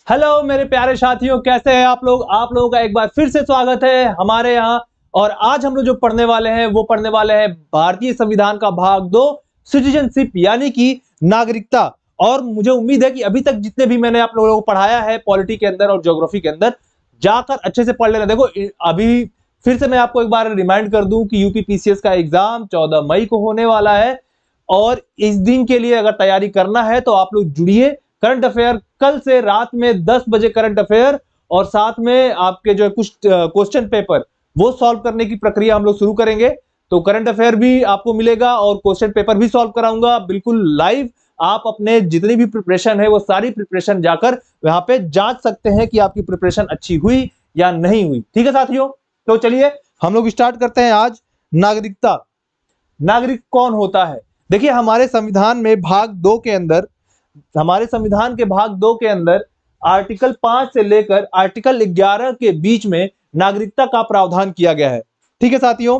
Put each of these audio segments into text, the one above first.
Hello मेरे प्यारे साथियों, कैसे हैं आप लोग। आप लोगों का एक बार फिर से स्वागत है हमारे यहाँ। और आज हम लोग जो पढ़ने वाले हैं वो पढ़ने वाले हैं भारतीय संविधान का भाग 2, सिटीजनशिप यानी कि नागरिकता। और मुझे उम्मीद है कि अभी तक जितने भी मैंने आप लोगों को पढ़ाया है पॉलिटी के अंदर और ज्योग्राफी के अंदर, जाकर अच्छे से पढ़ लेना। देखो अभी फिर से मैं आपको एक बार रिमाइंड कर दूं कि यूपी पीसीएस का एग्जाम 14 मई को होने वाला है। और इस दिन के लिए अगर तैयारी करना है तो आप लोग जुड़िए। करंट अफेयर कल से रात में 10 बजे करंट अफेयर और साथ में आपके जो है कुछ क्वेश्चन पेपर वो सॉल्व करने की प्रक्रिया हम लोग शुरू करेंगे। तो करंट अफेयर भी आपको मिलेगा और क्वेश्चन पेपर भी सॉल्व कराऊंगा बिल्कुल लाइव। आप अपने जितनी भी प्रिपरेशन है वो सारी प्रिपरेशन जाकर वहां पे जांच सकते हैं कि आपकी प्रिपरेशन अच्छी हुई या नहीं हुई। ठीक है साथियों, तो चलिए हम लोग स्टार्ट करते हैं आज। नागरिकता। नागरिक कौन होता है? देखिए हमारे संविधान में भाग 2 के अंदर, हमारे संविधान के भाग 2 के अंदर आर्टिकल 5 से लेकर आर्टिकल 11 के बीच में नागरिकता का प्रावधान किया गया है। ठीक है साथियों,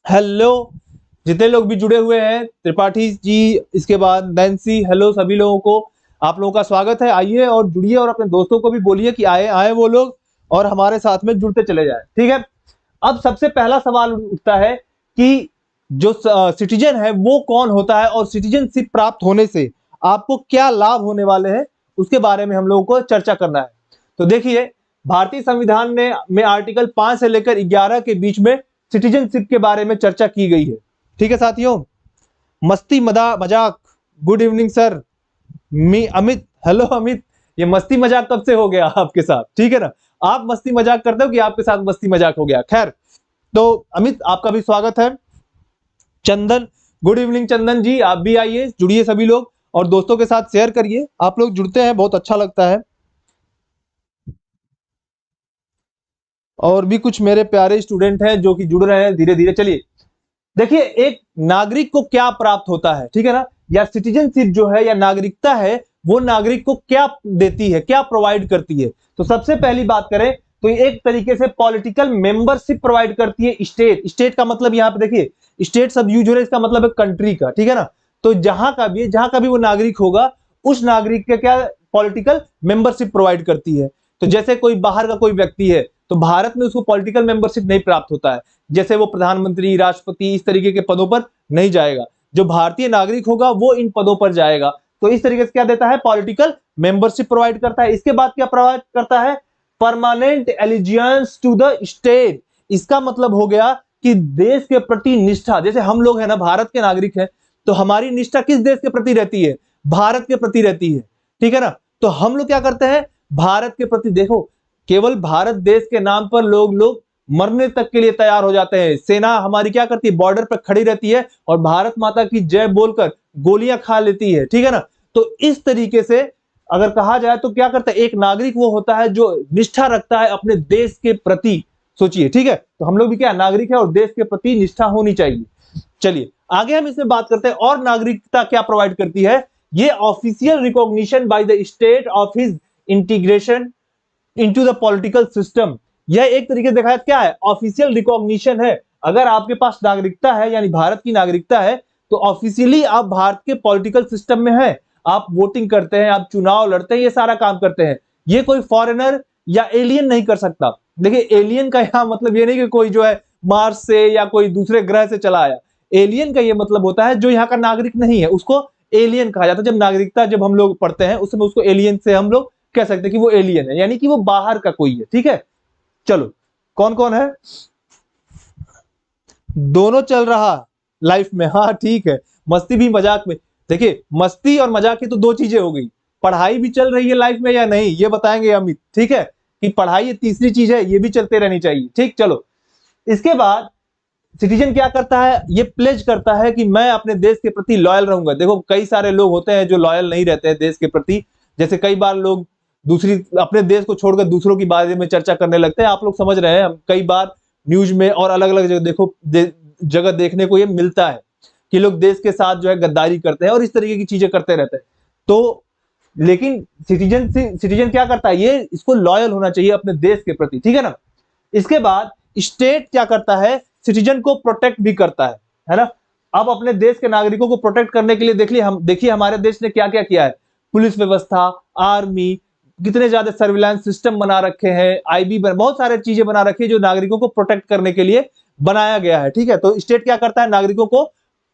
हेलो जितने लोग भी जुड़े हुए हैं, त्रिपाठी जी, इसके बाद नैन्सी, हेलो सभी लोगों को, आप लोगों का स्वागत है। आइए और जुड़िए और अपने दोस्तों को भी बोलिए कि आए आए वो लोग और हमारे साथ में जुड़ते चले जाए। ठीक है, अब सबसे पहला सवाल उठता है कि जो सिटीजन है वो कौन होता है और सिटीजनशिप प्राप्त होने से आपको क्या लाभ होने वाले हैं उसके बारे में हम लोगों को चर्चा करना है। तो देखिए भारतीय संविधान में आर्टिकल 5 से लेकर 11 के बीच में सिटीजनशिप के बारे में चर्चा की गई है। ठीक है साथियों, मस्ती मजाक, गुड इवनिंग सर। मी अमित, हेलो अमित, ये मस्ती मजाक कब से हो गया आपके साथ? ठीक है ना, आप मस्ती मजाक करते हो कि आपके साथ मस्ती मजाक हो गया? खैर, तो अमित आपका भी स्वागत है। चंदन, गुड इवनिंग चंदन जी, आप भी आइए, जुड़िए सभी लोग और दोस्तों के साथ शेयर करिए। आप लोग जुड़ते हैं बहुत अच्छा लगता है। और भी कुछ मेरे प्यारे स्टूडेंट हैं जो कि जुड़ रहे हैं धीरे धीरे। चलिए देखिए, एक नागरिक को क्या प्राप्त होता है, ठीक है ना, या सिटीजनशिप जो है या नागरिकता है वो नागरिक को क्या देती है, क्या प्रोवाइड करती है। तो सबसे पहली बात करें तो एक तरीके से पॉलिटिकल मेंबरशिप प्रोवाइड करती है स्टेट। स्टेट का मतलब यहां पे देखिए, स्टेट सब यूज हो रहा है, इसका मतलब है कंट्री का। ठीक है ना, तो जहां का भी वो नागरिक होगा उस नागरिक के क्या पॉलिटिकल मेंबरशिप प्रोवाइड करती है। तो जैसे कोई बाहर का कोई व्यक्ति है तो भारत में उसको पॉलिटिकल मेंबरशिप नहीं प्राप्त होता है, जैसे वो प्रधानमंत्री, राष्ट्रपति इस तरीके के पदों पर नहीं जाएगा। जो भारतीय नागरिक होगा वो इन पदों पर जाएगा। तो इस तरीके से क्या देता है, पॉलिटिकल मेंबरशिप प्रोवाइड करता है। इसके बाद क्या प्रोवाइड करता है, permanent allegiance to the state. इसका मतलब हो गया कि देश के प्रति निष्ठा। जैसे हम लोग है ना भारत के नागरिक हैं, तो हमारी निष्ठा किस देश के प्रति रहती है? भारत के प्रति रहती है। ठीक है ना, तो हम लोग क्या करते हैं भारत के प्रति, देखो केवल भारत देश के नाम पर लोग मरने तक के लिए तैयार हो जाते हैं। सेना हमारी क्या करती है, बॉर्डर पर खड़ी रहती है और भारत माता की जय बोलकर गोलियां खा लेती है। ठीक है ना, तो इस तरीके से अगर कहा जाए तो क्या करता है, एक नागरिक वो होता है जो निष्ठा रखता है अपने देश के प्रति। सोचिए, ठीक है, तो हम लोग भी क्या नागरिक है और देश के प्रति निष्ठा होनी चाहिए। चलिए आगे हम इसमें बात करते हैं और नागरिकता क्या प्रोवाइड करती है। ये official recognition by the state of his integration into the political system. यह एक तरीके से देखा जाए क्या है, ऑफिशियल रिकॉग्निशन है। अगर आपके पास नागरिकता है यानी भारत की नागरिकता है तो ऑफिशियली आप भारत के पॉलिटिकल सिस्टम में है। आप वोटिंग करते हैं, आप चुनाव लड़ते हैं, ये सारा काम करते हैं। ये कोई फॉरेनर या एलियन नहीं कर सकता। देखिए एलियन का यहां मतलब ये नहीं कि कोई जो है मार्स से या कोई दूसरे ग्रह से चला आया। एलियन का ये मतलब होता है जो यहाँ का नागरिक नहीं है उसको एलियन कहा जाता है। जब नागरिकता जब हम लोग पढ़ते हैं उस समय उसको एलियन से हम लोग कह सकते हैं कि वो एलियन है, यानी कि वो बाहर का कोई है। ठीक है, चलो कौन कौन है, दोनों चल रहा लाइफ में। हाँ ठीक है, मस्ती भी मजाक में। देखिए मस्ती और मजाक की तो दो चीजें हो गई, पढ़ाई भी चल रही है लाइफ में या नहीं ये बताएंगे अमित। ठीक है, कि पढ़ाई ये तीसरी चीज है, ये भी चलते रहनी चाहिए। ठीक, चलो इसके बाद सिटीजन क्या करता है, ये प्लेज करता है कि मैं अपने देश के प्रति लॉयल रहूंगा। देखो कई सारे लोग होते हैं जो लॉयल नहीं रहते हैं देश के प्रति। जैसे कई बार लोग दूसरी अपने देश को छोड़कर दूसरों के बारे में चर्चा करने लगते हैं। आप लोग समझ रहे हैं, हम कई बार न्यूज में और अलग अलग जगह जगह देखने को ये मिलता है कि लोग देश के साथ जो है गद्दारी करते हैं और इस तरीके की चीजें करते रहते हैं। तो लेकिन सिटीजन क्या करता है, ये इसको लॉयल होना चाहिए अपने देश के प्रति। ठीक है ना, इसके बाद स्टेट क्या करता है, सिटीजन को प्रोटेक्ट भी करता है ना। अब अपने देश के नागरिकों को प्रोटेक्ट करने के लिए देखिए हमारे देश ने क्या क्या किया है, पुलिस व्यवस्था, आर्मी, कितने ज्यादा सर्विलांस सिस्टम बना रखे हैं, आईबी बहुत सारे चीजें बना रखी है जो नागरिकों को प्रोटेक्ट करने के लिए बनाया गया है। ठीक है, तो स्टेट क्या करता है, नागरिकों को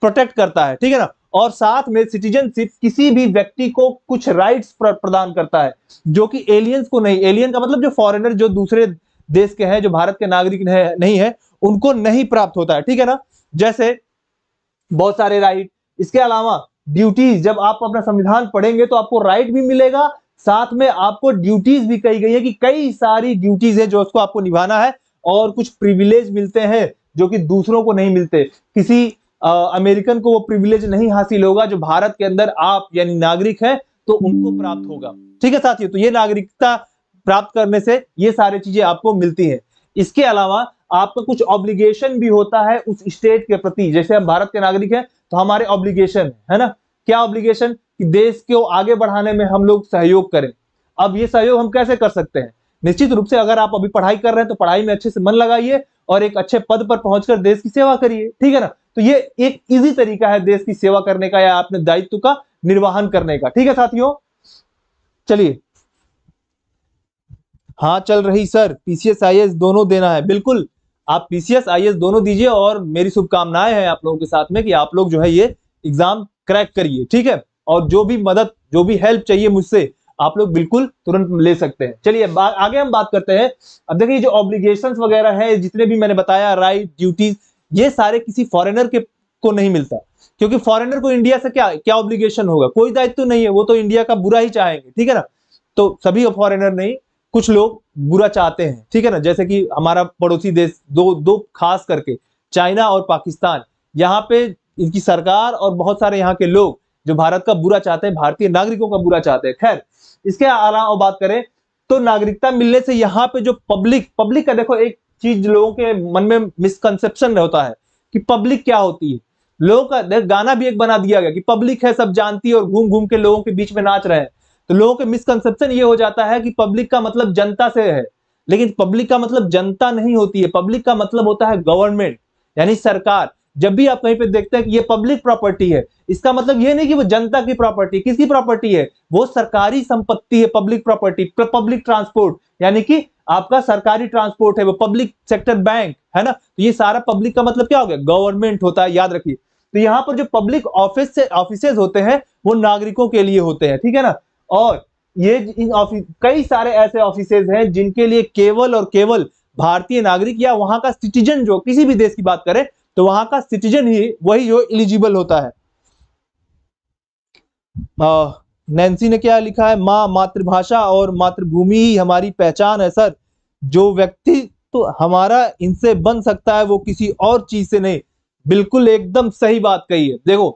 प्रोटेक्ट करता है। ठीक है ना, और साथ में सिटीजनशिप किसी भी व्यक्ति को कुछ राइट्स प्रदान करता है जो कि एलियंस को नहीं। एलियन का मतलब जो फॉरेनर, जो दूसरे देश के हैं, जो भारत के नागरिक नहीं है, उनको नहीं प्राप्त होता है। ठीक है ना, जैसे बहुत सारे राइट, इसके अलावा ड्यूटीज। जब आप अपना संविधान पढ़ेंगे तो आपको राइट भी मिलेगा, साथ में आपको ड्यूटीज भी कही गई है कि कई सारी ड्यूटीज है जो उसको आपको निभाना है, और कुछ प्रिविलेज मिलते हैं जो कि दूसरों को नहीं मिलते। किसी अमेरिकन को वो प्रिविलेज नहीं हासिल होगा जो भारत के अंदर आप यानी नागरिक है तो उनको प्राप्त होगा। ठीक है साथियों, तो ये नागरिकता प्राप्त करने से ये सारी चीजें आपको मिलती हैं। इसके अलावा आपका कुछ ऑब्लिगेशन भी होता है उस स्टेट के प्रति। जैसे हम भारत के नागरिक हैं तो हमारे ऑब्लिगेशन है ना, क्या ऑब्लिगेशन, कि देश को आगे बढ़ाने में हम लोग सहयोग करें। अब ये सहयोग हम कैसे कर सकते हैं, निश्चित रूप से अगर आप अभी पढ़ाई कर रहे हैं तो पढ़ाई में अच्छे से मन लगाइए और एक अच्छे पद पर पहुंचकर देश की सेवा करिए। ठीक है ना, तो ये एक इजी तरीका है देश की सेवा करने का या अपने दायित्व का निर्वहन करने का। ठीक है साथियों, चलिए। हाँ चल रही सर, पीसीएस आईएएस दोनों देना है। बिल्कुल, आप पीसीएस आईएएस दोनों दीजिए और मेरी शुभकामनाएं हैं आप लोगों के साथ में कि आप लोग जो है ये एग्जाम क्रैक करिए। ठीक है, और जो भी मदद, जो भी हेल्प चाहिए मुझसे आप लोग बिल्कुल तुरंत ले सकते हैं। चलिए आगे हम बात करते हैं। अब देखिए जो ऑब्लिगेशंस वगैरह है, जितने भी मैंने बताया, राइट, ड्यूटीज, ये सारे किसी फॉरेनर के को नहीं मिलता, क्योंकि फॉरेनर को इंडिया से क्या क्या ऑब्लिगेशन होगा, कोई दायित्व तो नहीं है, वो तो इंडिया का बुरा ही चाहेंगे। ठीक है ना, तो सभी फॉरेनर नहीं, कुछ लोग बुरा चाहते हैं। ठीक है ना, जैसे कि हमारा पड़ोसी देश दो खास करके चाइना और पाकिस्तान, यहाँ पे इनकी सरकार और बहुत सारे यहाँ के लोग जो भारत का बुरा चाहते हैं, भारतीय नागरिकों का बुरा चाहते हैं। खैर, इसके अलावा बात करें तो नागरिकता मिलने से यहाँ पे जो पब्लिक का, देखो एक चीज लोगों के मन में मिसकंसेप्शन होता है कि पब्लिक क्या होती है। लोगों का गाना भी एक बना दिया गया कि पब्लिक है सब जानती है, और घूम घूम के लोगों के बीच में नाच रहे हैं। तो लोगों के मिसकंसेप्शन ये हो जाता है कि पब्लिक का मतलब जनता से है, लेकिन पब्लिक का मतलब जनता नहीं होती है। पब्लिक का मतलब होता है गवर्नमेंट, यानी सरकार। जब भी आप कहीं पे देखते हैं कि ये पब्लिक प्रॉपर्टी है, इसका मतलब ये नहीं कि वो जनता की प्रॉपर्टी, किसकी प्रॉपर्टी है, वो सरकारी संपत्ति है। पब्लिक प्रॉपर्टी, पब्लिक ट्रांसपोर्ट, यानी कि आपका सरकारी ट्रांसपोर्ट है, वो पब्लिक सेक्टर बैंक है ना, तो ये सारा पब्लिक का मतलब क्या हो गया, गवर्नमेंट होता है, याद रखिए। तो यहाँ पर जो पब्लिक ऑफिसेज होते हैं वो नागरिकों के लिए होते हैं। ठीक है ना, और ये कई सारे ऐसे ऑफिसेज हैं जिनके लिए केवल और केवल भारतीय नागरिक या वहां का सिटीजन, जो किसी भी देश की बात करें तो वहां का सिटीजन ही वही जो एलिजिबल होता है। नैन्सी ने क्या लिखा है, माँ, मातृभाषा और मातृभूमि ही हमारी पहचान है सर। जो व्यक्ति तो हमारा इनसे बन सकता है वो किसी और चीज से नहीं। बिल्कुल एकदम सही बात कही है। देखो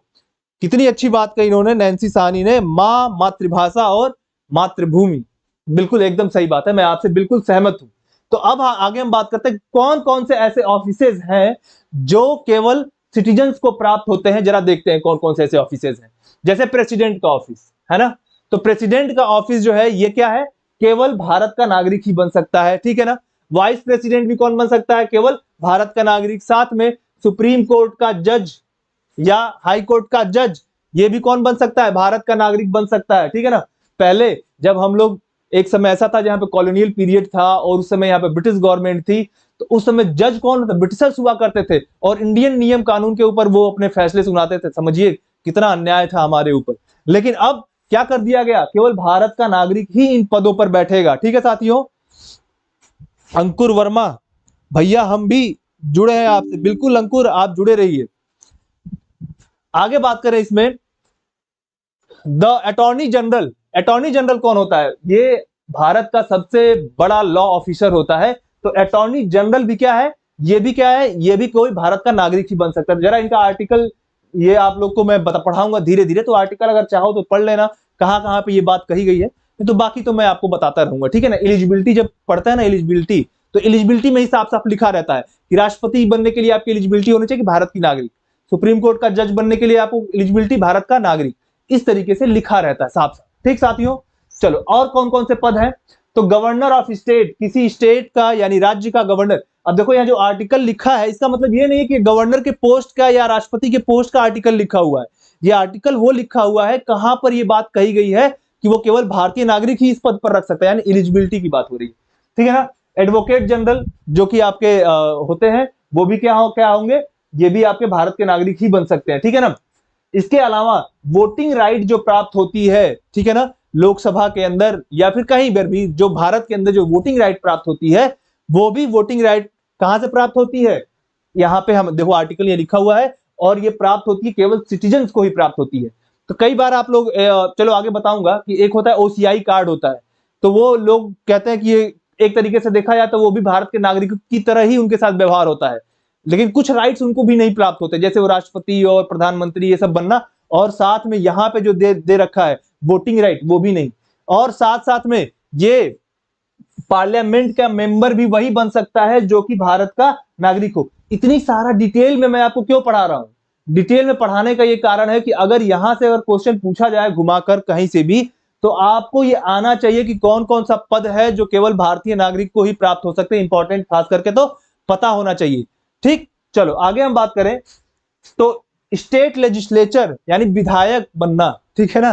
कितनी अच्छी बात कही इन्होंने, नैन्सी साहनी ने, माँ, मातृभाषा और मातृभूमि। बिल्कुल एकदम सही बात है, मैं आपसे बिल्कुल सहमत हूं। तो अब आगे हम बात करते हैं कौन कौन से ऐसे ऑफिसेज हैं जो केवल सिटीजन्स को प्राप्त होते हैं। जरा देखते हैं कौन कौन से ऐसे ऑफिसेज हैं। जैसे प्रेसिडेंट का ऑफिस है ना, तो प्रेसिडेंट का ऑफिस जो है ये क्या है, केवल भारत का नागरिक ही बन सकता है। ठीक है ना, वाइस प्रेसिडेंट भी कौन बन सकता है, केवल भारत का नागरिक। साथ में सुप्रीम कोर्ट का जज या हाई कोर्ट का जज, ये भी कौन बन सकता है, भारत का नागरिक बन सकता है। ठीक है ना, पहले जब हम लोग, एक समय ऐसा था जहां पे कॉलोनियल पीरियड था और उस समय यहाँ पे ब्रिटिश गवर्नमेंट थी, तो उस समय जज कौन था, ब्रिटिशर्स हुआ करते थे, और इंडियन नियम कानून के ऊपर वो अपने फैसले सुनाते थे। समझिए कितना अन्याय था हमारे ऊपर। लेकिन अब क्या कर दिया गया, केवल भारत का नागरिक ही इन पदों पर बैठेगा। ठीक है साथियों, अंकुर वर्मा भैया हम भी जुड़े हैं आपसे। बिल्कुल अंकुर, आप जुड़े रहिए। आगे बात करें इसमें, the attorney general. Attorney general कौन होता है, ये भारत का सबसे बड़ा लॉ ऑफिसर होता है। तो अटॉर्नी जनरल भी क्या है, ये भी क्या है, ये भी कोई भारत का नागरिक ही बन सकता है। जरा इनका आर्टिकल, ये आप लोग को मैं पढ़ाऊंगा धीरे धीरे, तो आर्टिकल अगर चाहो तो पढ़ लेना, कहां कहां पे ये बात कही गई है। तो बाकी तो मैं आपको बताता रहूंगा। ठीक है ना, एलिजिबिलिटी जब पढ़ता है ना, एलिजिबिलिटी, तो एलिजिबिलिटी में ही साफ साफ लिखा रहता है कि राष्ट्रपति बनने के लिए आपकी एलिजिबिलिटी होनी चाहिए भारत की नागरिक, सुप्रीम कोर्ट का जज बनने के लिए आपको एलिजिबिलिटी भारत का नागरिक, इस तरीके से लिखा रहता है साफ साफ। ठीक साथियों, चलो और कौन कौन से पद हैं, तो गवर्नर ऑफ स्टेट, किसी स्टेट का यानी राज्य का गवर्नर। अब देखो यहाँ जो आर्टिकल लिखा है, इसका मतलब ये नहीं है कि गवर्नर के पोस्ट का या राष्ट्रपति के पोस्ट का आर्टिकल लिखा हुआ है। ये आर्टिकल वो लिखा हुआ है कहां पर ये बात कही गई है, कि वो केवल भारतीय नागरिक ही इस पद पर रख सकता है, यानी एलिजिबिलिटी की बात हो रही है, ठीक है ना। एडवोकेट जनरल जो कि आपके होते हैं, वो भी क्या होंगे, ये भी आपके भारत के नागरिक ही बन सकते हैं, ठीक है ना। इसके अलावा वोटिंग राइट जो प्राप्त होती है, ठीक है ना, लोकसभा के अंदर या फिर कहीं पर भी जो भारत के अंदर जो वोटिंग राइट प्राप्त होती है, वो भी वोटिंग राइट कहां से प्राप्त होती है, यहां पे हम देखो आर्टिकल ये लिखा हुआ है, और ये प्राप्त होती है केवल सिटीजन्स को ही प्राप्त होती है। तो कई बार आप लोग चलो आगे बताऊंगा कि एक होता है ओसीआई कार्ड होता है, तो वो लोग कहते हैं कि ये एक तरीके से देखा जाए तो वो भी भारत के नागरिक की तरह ही उनके साथ व्यवहार होता है, लेकिन कुछ राइट्स उनको भी नहीं प्राप्त होते, जैसे वो राष्ट्रपति और प्रधानमंत्री ये सब बनना, और साथ में यहाँ पे जो दे रखा है वोटिंग राइट, वो भी नहीं। और साथ साथ में ये पार्लियामेंट का मेंबर भी वही बन सकता है जो कि भारत का नागरिक हो। इतनी सारा डिटेल में मैं आपको क्यों पढ़ा रहा हूं, डिटेल में पढ़ाने का ये कारण है कि अगर यहां से अगर क्वेश्चन पूछा जाए घुमाकर कहीं से भी, तो आपको ये आना चाहिए कि कौन कौन सा पद है जो केवल भारतीय नागरिक को ही प्राप्त हो सकते हैं, इंपॉर्टेंट खास करके तो पता होना चाहिए, ठीक। चलो आगे हम बात करें तो स्टेट लेजिस्लेचर यानी विधायक बनना, ठीक है ना।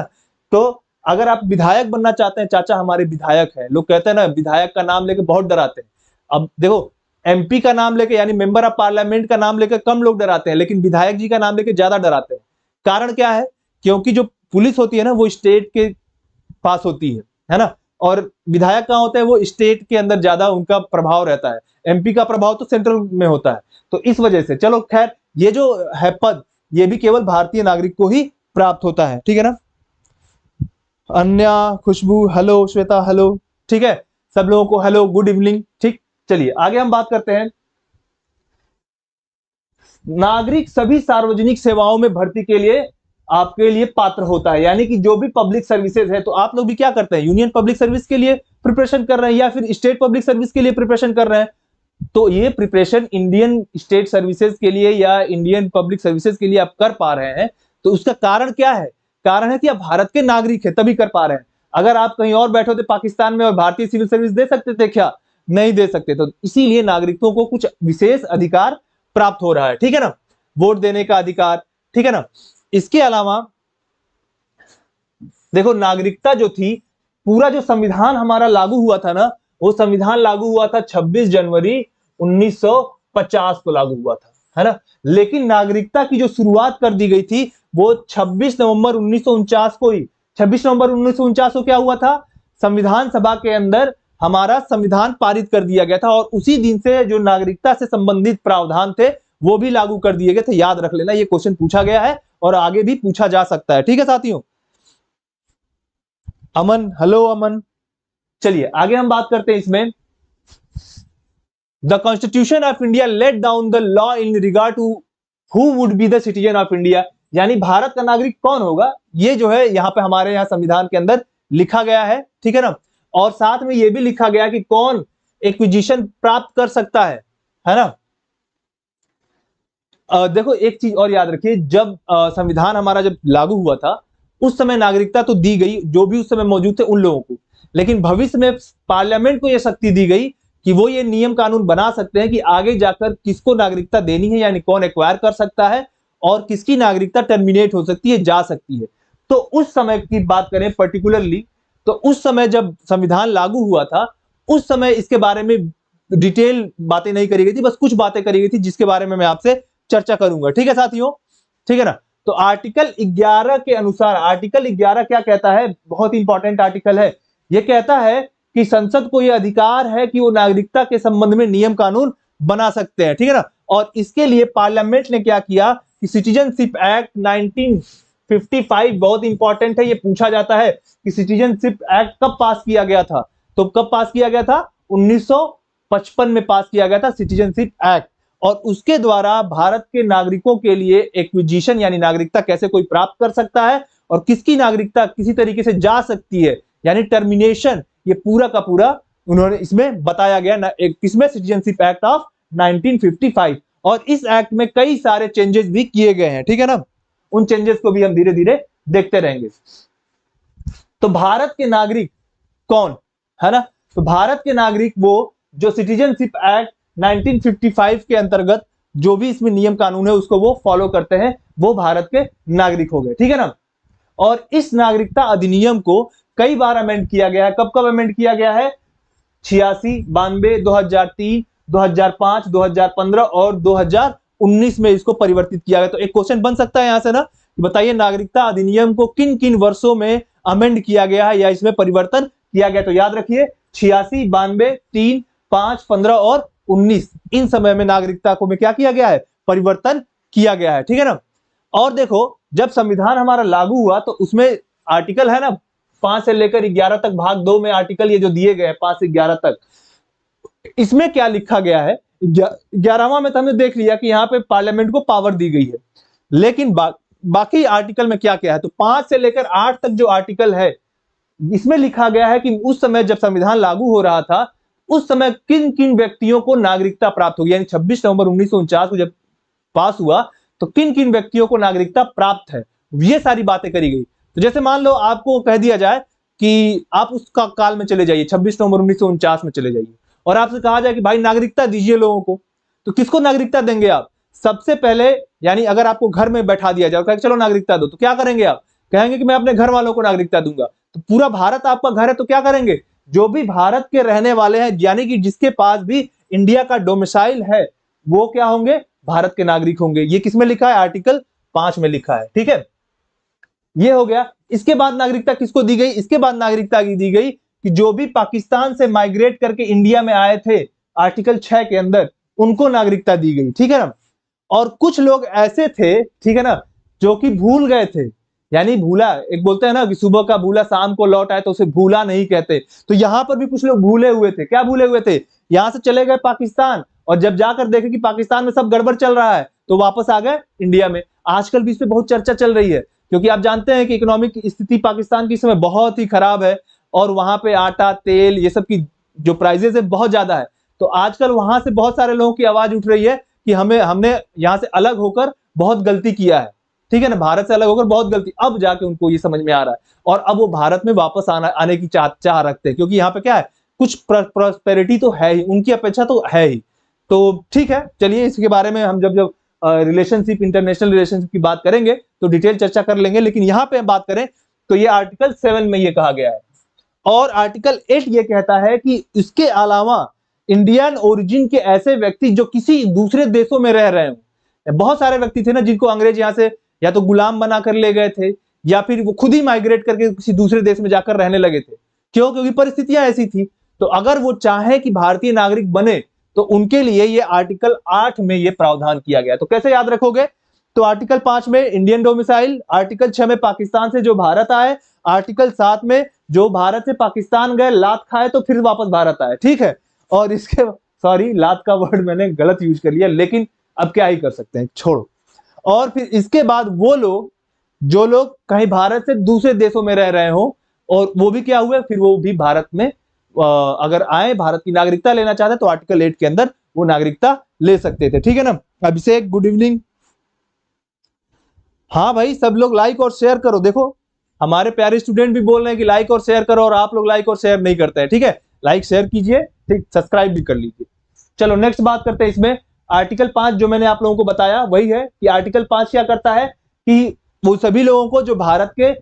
तो अगर आप विधायक बनना चाहते हैं, चाचा हमारे विधायक है, लोग कहते हैं ना विधायक का नाम लेके बहुत डराते हैं। अब देखो एमपी का नाम लेके यानी मेंबर ऑफ पार्लियामेंट का नाम लेकर कम लोग डराते हैं, लेकिन विधायक जी का नाम लेके ज्यादा डराते हैं। कारण क्या है, क्योंकि जो पुलिस होती है ना वो स्टेट के पास होती है ना, और विधायक कहां होता है, वो स्टेट के अंदर ज्यादा उनका प्रभाव रहता है, एमपी का प्रभाव तो सेंट्रल में होता है। तो इस वजह से चलो खैर, ये जो है पद ये भी केवल भारतीय नागरिक को ही प्राप्त होता है, ठीक है ना। अन्या, खुशबू हेलो, श्वेता हेलो, ठीक है, सब लोगों को हेलो, गुड इवनिंग, ठीक। चलिए आगे हम बात करते हैं। नागरिक सभी सार्वजनिक सेवाओं में भर्ती के लिए आपके लिए पात्र होता है, यानी कि जो भी पब्लिक सर्विसेज है, तो आप लोग भी क्या करते हैं, यूनियन पब्लिक सर्विस के लिए प्रिपरेशन कर रहे हैं या फिर स्टेट पब्लिक सर्विस के लिए प्रिपरेशन कर रहे हैं, तो ये प्रिपरेशन इंडियन स्टेट सर्विसेज के लिए या इंडियन पब्लिक सर्विसेज के लिए आप कर पा रहे हैं, तो उसका कारण क्या है, कारण है कि आप भारत के नागरिक हैं तभी कर पा रहे हैं। अगर आप कहीं और बैठे होते पाकिस्तान में और भारतीय सिविल सर्विस दे सकते थे क्या, नहीं दे सकते। तो इसीलिए नागरिकों को कुछ विशेष अधिकार प्राप्त हो रहा है, ठीक है ना, वोट देने का अधिकार, ठीक है ना। इसके अलावा देखो नागरिकता जो थी, पूरा जो संविधान हमारा लागू हुआ था ना, वो संविधान लागू हुआ था 26 जनवरी 1950 को लागू हुआ था, है ना। लेकिन नागरिकता की जो शुरुआत कर दी गई थी वो 26 नवंबर 1949 को ही। 26 नवंबर 1949 को क्या हुआ था, संविधान सभा के अंदर हमारा संविधान पारित कर दिया गया था, और उसी दिन से जो नागरिकता से संबंधित प्रावधान थे वो भी लागू कर दिए गए थे। याद रख लेना, ये क्वेश्चन पूछा गया है और आगे भी पूछा जा सकता है, ठीक है साथियों। अमन हेलो, अमन। चलिए आगे हम बात करते हैं इसमें। The constitution of India laid down the law in regard to who would be the citizen of India, यानी भारत का नागरिक कौन होगा, ये जो है यहाँ पे हमारे यहाँ संविधान के अंदर लिखा गया है, ठीक है ना। और साथ में ये भी लिखा गया कि कौन एक्विजिशन प्राप्त कर सकता है ना। देखो एक चीज और याद रखिए, जब संविधान हमारा जब लागू हुआ था उस समय नागरिकता तो दी गई जो भी उस समय मौजूद थे उन लोगों को, लेकिन भविष्य में पार्लियामेंट को यह शक्ति दी गई कि वो ये नियम कानून बना सकते हैं कि आगे जाकर किसको नागरिकता देनी है, यानी कौन एक्वायर कर सकता है और किसकी नागरिकता टर्मिनेट हो सकती है, जा सकती है। तो उस समय की बात करें पर्टिकुलरली, तो उस समय जब संविधान लागू हुआ था उस समय इसके बारे में डिटेल बातें नहीं करी गई थी, बस कुछ बातें करी गई थी जिसके बारे में मैं आपसे चर्चा करूंगा, ठीक है साथियों, ठीक है ना। तो आर्टिकल 11 के अनुसार, आर्टिकल 11 क्या कहता है, बहुत इंपॉर्टेंट आर्टिकल है। यह कहता है कि संसद को यह अधिकार है कि वो नागरिकता के संबंध में नियम कानून बना सकते हैं, ठीक है ना। और इसके लिए पार्लियामेंट ने क्या किया कि सिटीजनशिप एक्ट 1955 बहुत इंपॉर्टेंट है, ये पूछा जाता है कि सिटीजनशिप एक्ट कब पास किया गया था, तो कब पास किया गया था, 1955 में पास किया गया था सिटीजनशिप एक्ट। और उसके द्वारा भारत के नागरिकों के लिए एक्विजिशन यानी नागरिकता कैसे कोई प्राप्त कर सकता है और किसकी नागरिकता किसी तरीके से जा सकती है, यानी टर्मिनेशन, ये पूरा का पूरा उन्होंने इसमें बताया गया किसमें, सिटीजनशिप एक्ट ऑफ 1955। और इस एक्ट में कई सारे चेंजेस भी किए गए हैं, ठीक है ना, उन चेंजेस को भी हम धीरे धीरे देखते रहेंगे। तो भारत के नागरिक कौन है ना, तो भारत के नागरिक वो जो सिटीजनशिप एक्ट 1955 के अंतर्गत जो भी इसमें नियम कानून है उसको वो फॉलो करते हैं, वो भारत के नागरिक हो गए, ठीक है ना। और इस नागरिकता अधिनियम को कई बार अमेंड किया गया है। कब कब अमेंड किया गया है? 86, 92, 2003, 2005, 2015 और 2019 में इसको परिवर्तित किया गया। तो एक क्वेश्चन बन सकता है यहां से ना, कि बताइए नागरिकता अधिनियम को किन किन वर्षों में अमेंड किया गया है या इसमें परिवर्तन किया गया। तो याद रखिए 86, 92, 3, 5, 15 और 19, इन समय में नागरिकता को में क्या किया गया है? परिवर्तन किया गया है। ठीक है ना। और देखो जब संविधान हमारा लागू हुआ तो उसमें आर्टिकल है ना 5 से लेकर 11 तक, भाग 2 में आर्टिकल ये जो दिए गए हैं 5 से 11 तक, इसमें क्या लिखा गया है? 11वां में तो हमने देख लिया कि यहाँ पे पार्लियामेंट को पावर दी गई है, लेकिन बाकी आर्टिकल में क्या क्या है? तो 5 से लेकर 8 तक जो आर्टिकल है इसमें लिखा गया है कि उस समय जब संविधान लागू हो रहा था उस समय किन किन व्यक्तियों को नागरिकता प्राप्त होगी, यानी 26 नवंबर 1949 को जब पास हुआ तो किन किन व्यक्तियों को नागरिकता प्राप्त है, ये सारी बातें करी गई। तो जैसे मान लो आपको कह दिया जाए कि आप उसका काल में चले जाइए, 26 नवंबर 1949 में चले जाइए, और आपसे कहा जाए कि भाई नागरिकता दीजिए लोगों को, तो किसको नागरिकता देंगे आप? सबसे पहले, यानी अगर आपको घर में बैठा दिया जाए और चलो नागरिकता दो, तो क्या करेंगे आप? कहेंगे कि मैं अपने घर वालों को नागरिकता दूंगा। तो पूरा भारत आपका घर है, तो क्या करेंगे? जो भी भारत के रहने वाले हैं, यानी कि जिसके पास भी इंडिया का डोमिसाइल है, वो क्या होंगे? भारत के नागरिक होंगे। ये किसमें लिखा है? आर्टिकल 5 में लिखा है। ठीक है, ये हो गया। इसके बाद नागरिकता किसको दी गई? इसके बाद नागरिकता दी गई कि जो भी पाकिस्तान से माइग्रेट करके इंडिया में आए थे, आर्टिकल 6 के अंदर, उनको नागरिकता दी गई। ठीक है ना। और कुछ लोग ऐसे थे, ठीक है ना, जो कि भूल गए थे, यानी भूला, एक बोलते हैं ना कि सुबह का भूला शाम को लौट आए, तो उसे भूला नहीं कहते। तो यहां पर भी कुछ लोग भूले हुए थे। क्या भूले हुए थे? यहां से चले गए पाकिस्तान, और जब जाकर देखे कि पाकिस्तान में सब गड़बड़ चल रहा है तो वापस आ गए इंडिया में। आजकल भी इस पे बहुत चर्चा चल रही है, क्योंकि आप जानते हैं कि इकोनॉमिक स्थिति पाकिस्तान की इस समय बहुत ही खराब है, और वहां पे आटा, तेल, ये सब की जो प्राइजेस है बहुत ज्यादा है। तो आजकल वहां से बहुत सारे लोगों की आवाज उठ रही है कि हमने यहाँ से अलग होकर बहुत गलती किया है। ठीक है ना, भारत से अलग होकर बहुत गलती, अब जाके उनको ये समझ में आ रहा है, और अब वो भारत में वापस आने की चाह रखते हैं, क्योंकि यहाँ पे क्या है, कुछ प्रॉस्पेरिटी तो है ही, उनकी अपेक्षा तो है ही। तो ठीक है, चलिए इसके बारे में हम जब रिलेशनशिप, इंटरनेशनल रिलेशनशिप की बात करेंगे तो डिटेल चर्चा कर लेंगे, लेकिन यहाँ पे हम बात करें तो ये आर्टिकल 7 में ये कहा गया है। और आर्टिकल 8 ये कहता है कि इसके अलावा इंडियन ओरिजिन के ऐसे व्यक्ति जो किसी दूसरे देशों में रह रहे हो, बहुत सारे व्यक्ति थे ना जिनको अंग्रेज यहाँ से या तो गुलाम बना कर ले गए थे, या फिर वो खुद ही माइग्रेट करके किसी दूसरे देश में जाकर रहने लगे थे। क्यों? क्योंकि परिस्थितियां ऐसी थी। तो अगर वो चाहे कि भारतीय नागरिक बने तो उनके लिए ये आर्टिकल 8 में ये प्रावधान किया गया। तो कैसे याद रखोगे? तो आर्टिकल 5 में इंडियन डोमिसाइल, आर्टिकल 6 में पाकिस्तान से जो भारत आए, आर्टिकल 7 में जो भारत से पाकिस्तान गए, लात खाए तो फिर वापस भारत आए। ठीक है, और इसके, सॉरी लात का वर्ड मैंने गलत यूज कर लिया, लेकिन अब क्या ही कर सकते हैं, छोड़ो। और फिर इसके बाद वो लोग, जो लोग कहीं भारत से दूसरे देशों में रह रहे हो, और वो भी क्या हुए, फिर वो भी भारत में अगर आए, भारत की नागरिकता लेना चाहते तो आर्टिकल 8 के अंदर वो नागरिकता ले सकते थे। ठीक है ना। अभिषेक गुड इवनिंग। हाँ भाई, सब लोग लाइक और शेयर करो। देखो हमारे प्यारे स्टूडेंट भी बोल रहे हैं कि लाइक और शेयर करो, और आप लोग लाइक और शेयर नहीं करते हैं। ठीक है, लाइक शेयर कीजिए, ठीक, सब्सक्राइब भी कर लीजिए। चलो नेक्स्ट बात करते हैं। इसमें आर्टिकल 5 जो मैंने आप लोगों को बताया वही है कि आर्टिकल 5 क्या करता है कि वो सभी लोगों को जो भारत के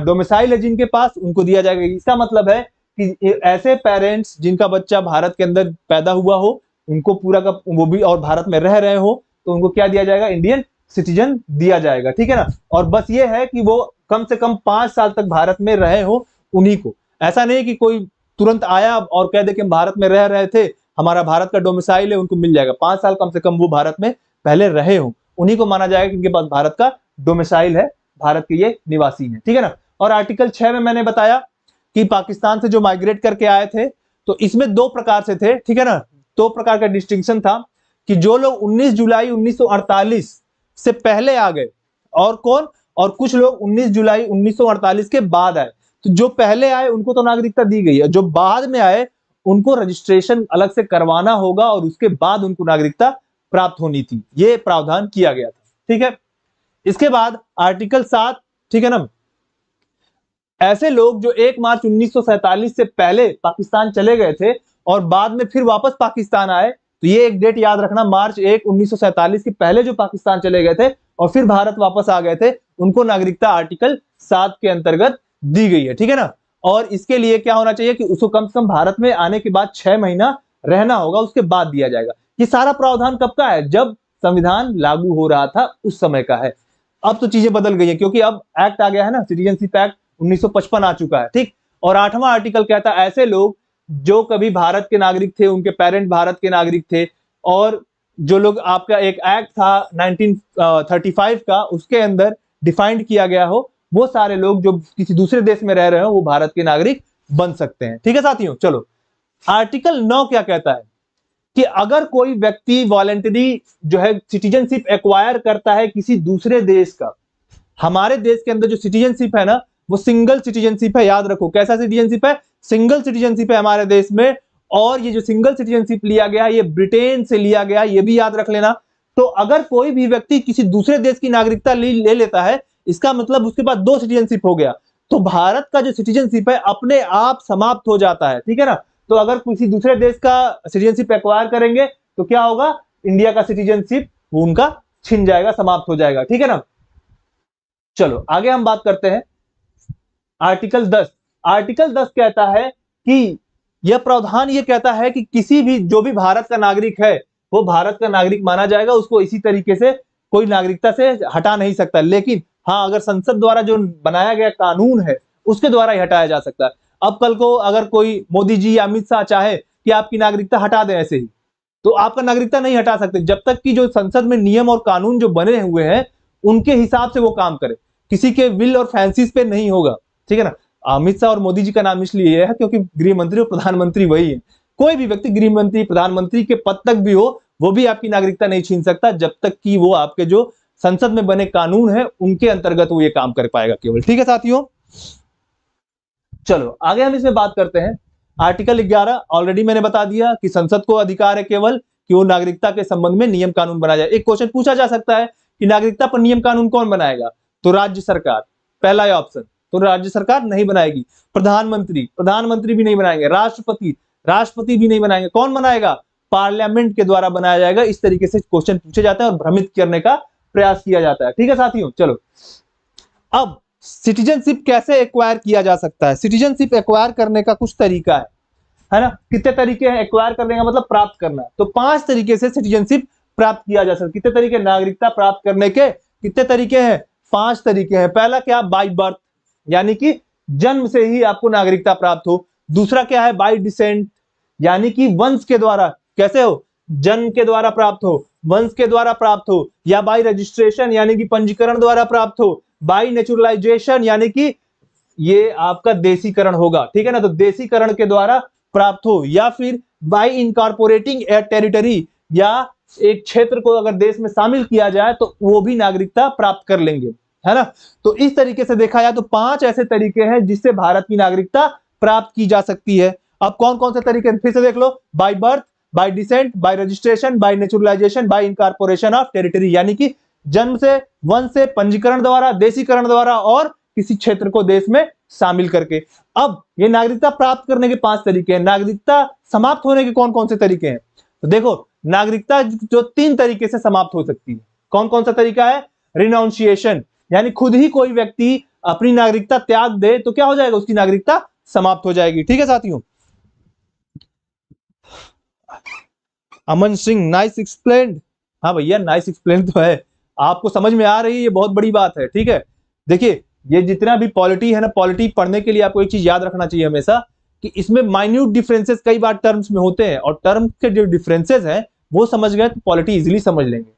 डोमिसाइल है जिनके पास, उनको दिया जाएगा। इसका मतलब है कि ऐसे पेरेंट्स जिनका बच्चा भारत के अंदर पैदा हुआ हो, उनको पूरा का वो भी और भारत में रह रहे हो, तो उनको क्या दिया जाएगा? इंडियन सिटीजन दिया जाएगा। ठीक है ना। और बस ये है कि वो कम से कम 5 साल तक भारत में रहे हो उन्हीं को। ऐसा नहीं कि कोई तुरंत आया और कह दे कि हम भारत में रह रहे थे, हमारा भारत का डोमिसाइल है, उनको मिल जाएगा। 5 साल कम से कम वो भारत में पहले रहे हो, उन्हीं को माना जाएगा कि उनके पास भारत का डोमिसाइल है, भारत के ये निवासी हैं। ठीक है ना। और आर्टिकल 6 में मैंने बताया कि पाकिस्तान से जो माइग्रेट करके आए थे, तो इसमें 2 प्रकार से थे। ठीक है ना, 2 प्रकार का डिस्टिंक्शन था कि जो लोग 19 जुलाई 1948 से पहले आ गए, और कौन, और कुछ लोग 19 जुलाई 1948 के बाद आए। तो जो पहले आए उनको तो नागरिकता दी गई है, जो बाद में आए उनको रजिस्ट्रेशन अलग से करवाना होगा, और उसके बाद उनको नागरिकता प्राप्त होनी थी। ये प्रावधान किया गया था। ठीक है। इसके बाद आर्टिकल 7, ठीक है ना, ऐसे लोग जो 1 मार्च 1947 से पहले पाकिस्तान चले गए थे और बाद में फिर वापस पाकिस्तान आए, तो ये एक डेट याद रखना, मार्च 1 1947 के पहले जो पाकिस्तान चले गए थे और फिर भारत वापस आ गए थे, उनको नागरिकता आर्टिकल 7 के अंतर्गत दी गई है। ठीक है ना। और इसके लिए क्या होना चाहिए कि उसको कम से कम भारत में आने के बाद 6 महीना रहना होगा, उसके बाद दिया जाएगा। ये सारा प्रावधान कब का है? जब संविधान लागू हो रहा था उस समय का है। अब तो चीजें बदल गई है, क्योंकि अब एक्ट आ गया है ना, सिटीजनशिप एक्ट 1955 आ चुका है, ठीक। और 8वां आर्टिकल कहता है ऐसे लोग जो कभी भारत के नागरिक थे, उनके पेरेंट भारत के नागरिक थे, और जो लोग, आपका एक एक्ट था 1935 का, उसके अंदर डिफाइंड किया गया हो, वो सारे लोग जो किसी दूसरे देश में रह रहे हो वो भारत के नागरिक बन सकते हैं। ठीक है साथियों, चलो आर्टिकल 9 क्या कहता है कि अगर कोई व्यक्ति वॉलेंटरी जो है सिटीजनशिप एक्वायर करता है किसी दूसरे देश का, हमारे देश के अंदर जो सिटीजनशिप है ना वो सिंगल सिटीजनशिप है, याद रखो। कैसा सिटीजनशिप है? सिंगल सिटीजनशिप है हमारे देश में। और ये जो सिंगल सिटीजनशिप लिया गया ये ब्रिटेन से लिया गया, ये भी याद रख लेना। तो अगर कोई भी व्यक्ति किसी दूसरे देश की नागरिकता ले लेता है, इसका मतलब उसके पास 2 सिटीजनशिप हो गया, तो भारत का जो सिटीजनशिप है अपने आप समाप्त हो जाता है। ठीक है ना? तो अगर किसी दूसरे देश का सिटीजनशिप एक्वायर करेंगे तो क्या होगा? इंडिया का सिटीजनशिप उनका छिन जाएगा, समाप्त हो जाएगा। ठीक है ना? चलो आगे हम बात करते हैं आर्टिकल 10। आर्टिकल 10 कहता है कि यह प्रावधान ये कहता है कि किसी भी जो भी भारत का नागरिक है वो भारत का नागरिक माना जाएगा, उसको इसी तरीके से कोई नागरिकता से हटा नहीं सकता। लेकिन हाँ, अगर संसद द्वारा जो बनाया गया कानून है उसके द्वारा ही हटाया जा सकता है। अब कल को अगर कोई मोदी जी या अमित शाह चाहे कि आपकी नागरिकता हटा दें ऐसे ही, तो आपका नागरिकता नहीं हटा सकते जब तक कि जो संसद में नियम और कानून जो बने हुए हैं उनके हिसाब से वो काम करे, किसी के विल और फैंसीज पे नहीं होगा। ठीक है ना? अमित शाह और मोदी जी का नाम इसलिए है क्योंकि गृह मंत्री और प्रधानमंत्री वही है। कोई भी व्यक्ति गृह मंत्री, प्रधानमंत्री के पद तक भी हो, वो भी आपकी नागरिकता नहीं छीन सकता जब तक कि वो आपके जो संसद में बने कानून है उनके अंतर्गत वो ये काम कर पाएगा केवल। ठीक है साथियों, चलो आगे हम इसमें बात करते हैं। आर्टिकल 11 ऑलरेडी मैंने बता दिया कि संसद को अधिकार है केवल कि वो नागरिकता के संबंध में नियम कानून बनाया जाए। एक क्वेश्चन पूछा जा सकता है कि नागरिकता पर नियम कानून कौन बनाएगा? तो राज्य सरकार, पहला ही ऑप्शन। तो राज्य सरकार नहीं बनाएगी। प्रधानमंत्री भी नहीं बनाएंगे। राष्ट्रपति भी नहीं बनाएंगे। कौन बनाएगा? पार्लियामेंट के द्वारा बनाया जाएगा। इस तरीके से क्वेश्चन पूछे जाते हैं और भ्रमित करने का प्रयास किया जाता है। ठीक है साथियों, चलो अब सिटीजनशिप कैसे एक्वायर किया जा सकता है? सिटीजनशिप एक्वायर करने का कुछ तरीका है ना? कितने तरीके हैं एक्वायर करने का, मतलब प्राप्त करना। तो 5 तरीके से सिटीजनशिप प्राप्त किया जा सकता है। कितने तरीके? नागरिकता प्राप्त करने के कितने तरीके हैं? 5 तरीके हैं। पहला क्या? बाय बर्थ, यानी कि जन्म से ही आपको नागरिकता प्राप्त हो। दूसरा क्या है? बाय डिसेंट, यानी कि वंश के द्वारा। कैसे हो? जन्म के द्वारा प्राप्त हो, वंश के द्वारा प्राप्त हो। या बाय रजिस्ट्रेशन, यानी कि पंजीकरण द्वारा प्राप्त हो। बाय नेचुरलाइजेशन, यानी कि ये आपका देशीकरण होगा। ठीक है ना? तो देशीकरण के द्वारा प्राप्त हो। या फिर बाय इनकॉर्पोरेटिंग ए टेरिटरी, या एक क्षेत्र को अगर देश में शामिल किया जाए तो वो भी नागरिकता प्राप्त कर लेंगे, है ना? तो इस तरीके से देखा जाए तो 5 ऐसे तरीके हैं जिससे भारत की नागरिकता प्राप्त की जा सकती है। अब कौन कौन से तरीके फिर से देख लो। By birth, by descent, by registration, by naturalisation, by incorporation of territory, यानी कि जन्म से, वंश से, पंजीकरण द्वारा, देशीकरण द्वारा और किसी क्षेत्र को देश में शामिल करके। अब ये नागरिकता प्राप्त करने के 5 तरीके हैं। नागरिकता समाप्त होने के कौन कौन से तरीके हैं? तो देखो, नागरिकता जो 3 तरीके से समाप्त हो सकती है। कौन कौन सा तरीका है? रिनाउंसिएशन, यानी खुद ही कोई व्यक्ति अपनी नागरिकता त्याग दे तो क्या हो जाएगा? उसकी नागरिकता समाप्त हो जाएगी। ठीक है साथियों, अमन सिंह, नाइस एक्सप्लेन्ड। हाँ भैया, नाइस एक्सप्लेन तो है, आपको समझ में आ रही है, ये बहुत बड़ी बात है। ठीक है, देखिए ये जितना भी पॉलिटी है ना, पॉलिटी पढ़ने के लिए आपको एक चीज याद रखना चाहिए हमेशा कि इसमें माइन्यूट डिफरेंसेस कई बार टर्म्स में होते हैं, और टर्म्स के जो डिफरेंसेस हैं वो समझ गए तो पॉलिटी इजीली समझ लेंगे।